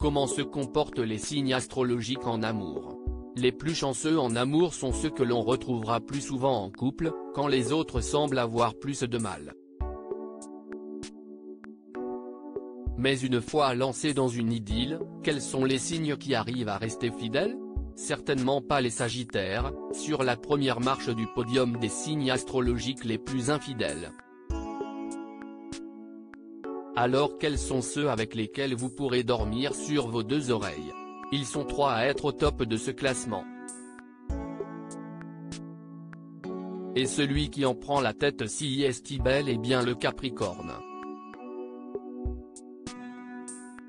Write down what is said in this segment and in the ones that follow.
Comment se comportent les signes astrologiques en amour? Les plus chanceux en amour sont ceux que l'on retrouvera plus souvent en couple, quand les autres semblent avoir plus de mal. Mais une fois lancés dans une idylle, quels sont les signes qui arrivent à rester fidèles? Certainement pas les Sagittaires, sur la première marche du podium des signes astrologiques les plus infidèles. Alors quels sont ceux avec lesquels vous pourrez dormir sur vos deux oreilles? Ils sont 3 à être au top de ce classement. Et celui qui en prend la tête si est bel et bien le Capricorne.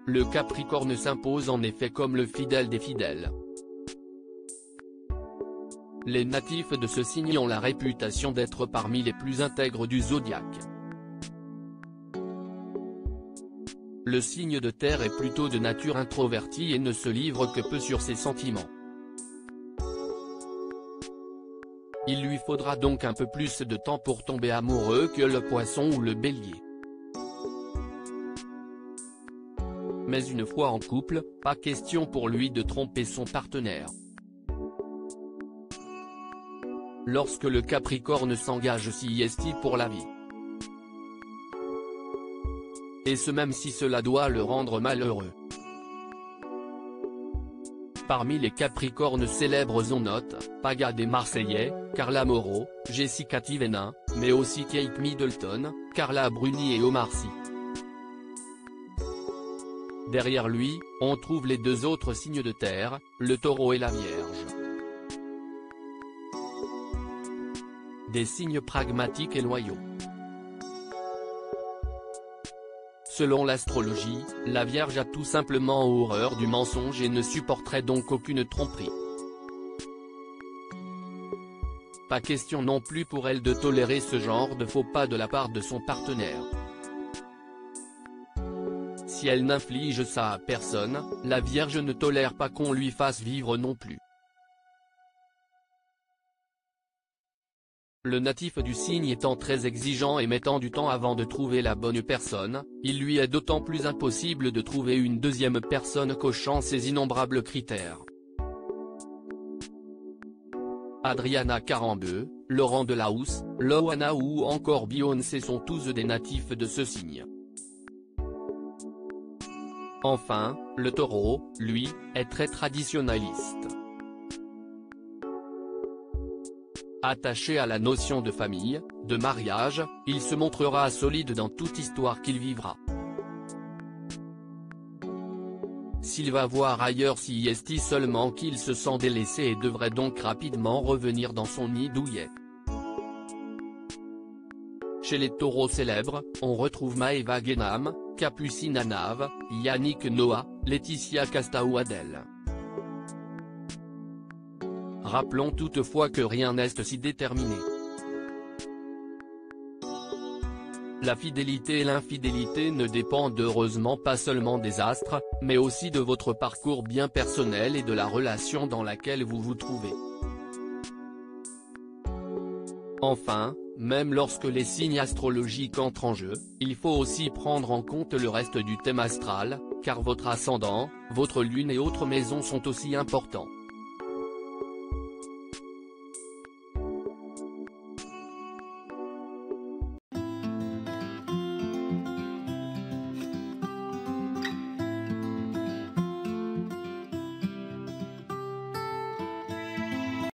Le Capricorne s'impose en effet comme le fidèle des fidèles. Les natifs de ce signe ont la réputation d'être parmi les plus intègres du zodiaque. Le signe de terre est plutôt de nature introvertie et ne se livre que peu sur ses sentiments. Il lui faudra donc un peu plus de temps pour tomber amoureux que le Poisson ou le Bélier. Mais une fois en couple, pas question pour lui de tromper son partenaire. Lorsque le Capricorne s'engage si est pour la vie. Et ce même si cela doit le rendre malheureux. Parmi les Capricornes célèbres on note, Paga des Marseillais, Carla Moreau, Jessica Tivenin, mais aussi Kate Middleton, Carla Bruni et Omar Sy. Derrière lui, on trouve les 2 autres signes de terre, le Taureau et la Vierge. Des signes pragmatiques et loyaux. Selon l'astrologie, la Vierge a tout simplement horreur du mensonge et ne supporterait donc aucune tromperie. Pas question non plus pour elle de tolérer ce genre de faux pas de la part de son partenaire. Si elle n'inflige ça à personne, la Vierge ne tolère pas qu'on lui fasse vivre non plus. Le natif du signe étant très exigeant et mettant du temps avant de trouver la bonne personne, il lui est d'autant plus impossible de trouver une deuxième personne cochant ces innombrables critères. Adriana Carambeu, Laurent Delahousse, Loana ou encore Beyoncé sont tous des natifs de ce signe. Enfin, le Taureau, lui, est très traditionnaliste. Attaché à la notion de famille, de mariage, il se montrera solide dans toute histoire qu'il vivra. S'il va voir ailleurs si est seulement qu'il se sent délaissé et devrait donc rapidement revenir dans son nid douillet. Chez les Taureaux célèbres, on retrouve Maëva Guénam, Capucine Anave, Yannick Noah, Laetitia Casta ou Adèle. Rappelons toutefois que rien n'est si déterminé. La fidélité et l'infidélité ne dépendent heureusement pas seulement des astres, mais aussi de votre parcours bien personnel et de la relation dans laquelle vous vous trouvez. Enfin, même lorsque les signes astrologiques entrent en jeu, il faut aussi prendre en compte le reste du thème astral, car votre ascendant, votre lune et autres maisons sont aussi importants.